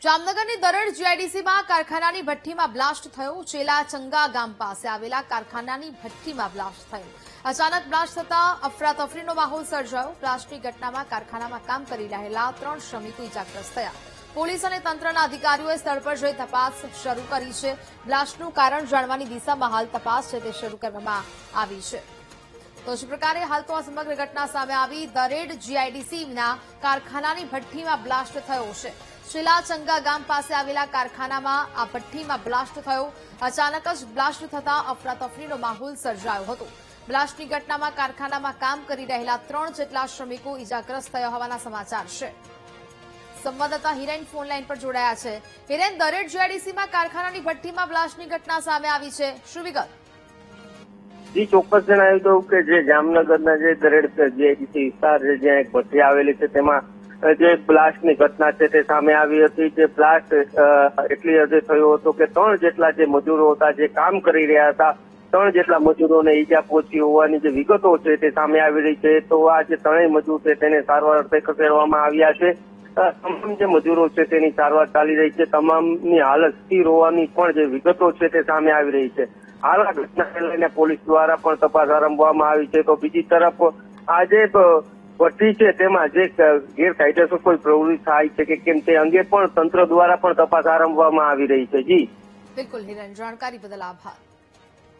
જામનગરની દરડ જીઆઈડીસીમાં કારખાનાની ભઠ્ઠીમાં બ્લાસ્ટ થયો। ચેલા ચંગા ગામ પાસે આવેલા કારખાનાની ભઠ્ઠીમાં બ્લાસ્ટ થયો। અચાનક બ્લાસ્ટ થતા અફરાતફરીનો માહોલ સર્જાયો। બ્લાસ્ટની ઘટનામાં કારખાનામાં કામ કરી રહેલા 3 શ્રમિકો ઇજાગ્રસ્ત થયા। પોલીસ અને તંત્રના અધિકારીઓએ સ્થળ પર જઈ તપાસ શરૂ કરી છે। બ્લાસ્ટનું કારણ જાણવાની દિશામાં હાલ તપાસ છે તે શરૂ કરવામાં આવી છે। તો જ પ્રકારે હાલ તો આ સમગ્ર ઘટના સામે આવી। દરેડ જીઆઈડીસીના કારખાનાની ભઠ્ઠીમાં બ્લાસ્ટ થયો છે। ચેલા ચંગા ગામ પાસે આવેલા કારખાનામાં આ ભઠ્ઠીમાં બ્લાસ્ટ થયો। અચાનક જ બ્લાસ્ટ થતા અફરાતફરીનો માહોલ સર્જાયો હતો। બ્લાસ્ટની ઘટનામાં કારખાનામાં કામ કરી રહેલા 3 જેટલા શ્રમિકો ઇજાગ્રસ્ત થયા હોવાના સમાચાર છે। સંવાદદાતા હિરેન ફોન લાઈન પર જોડાયા છે। હિરેન, દરેડ જીઆઈડીસીમાં કારખાનાની ભઠ્ઠીમાં બ્લાસ્ટની ઘટના સામે આવી છે, શું વિગત? જી, ચોક્કસ જણાવ્યું હતું કે જે જામનગરના જે દરેડ જીઆઈડીસી વિસ્તાર છે જ્યાં એક ભઠ્ઠી આવેલી છે તેમાં જે બ્લાસ્ટની ઘટના છે તે સામે આવી હતી। જે બ્લાસ્ટ એટલી હદે થયો હતો કે 3 જેટલા જે મજૂરો હતા જે કામ કરી રહ્યા હતા 3 જેટલા મજૂરોને ઈજા પહોંચી હોવાની જે વિગતો છે તે સામે આવી રહી છે। તો આ જે 3 મજૂર છે તેને સારવાર અર્થે ખસેડવામાં આવ્યા છે। તમામ જે મજૂરો છે તેની સારવાર ચાલી રહી છે। તમામની હાલત સ્થિર હોવાની પણ જે વિગતો છે તે સામે આવી રહી છે। હાલ આ ઘટનાને લઈને પોલીસ દ્વારા પણ તપાસ આરંભવામાં આવી છે। તો બીજી તરફ આ જે ભઠ્ઠી છે તેમાં જે ગેરકાયદેસર કોઈ પ્રવૃત્તિ થાય છે કે કેમ તે અંગે પણ તંત્ર દ્વારા પણ તપાસ આરંભવામાં આવી રહી છે। જી બિલકુલ હિરેન, જાણકારી બદલ આભાર।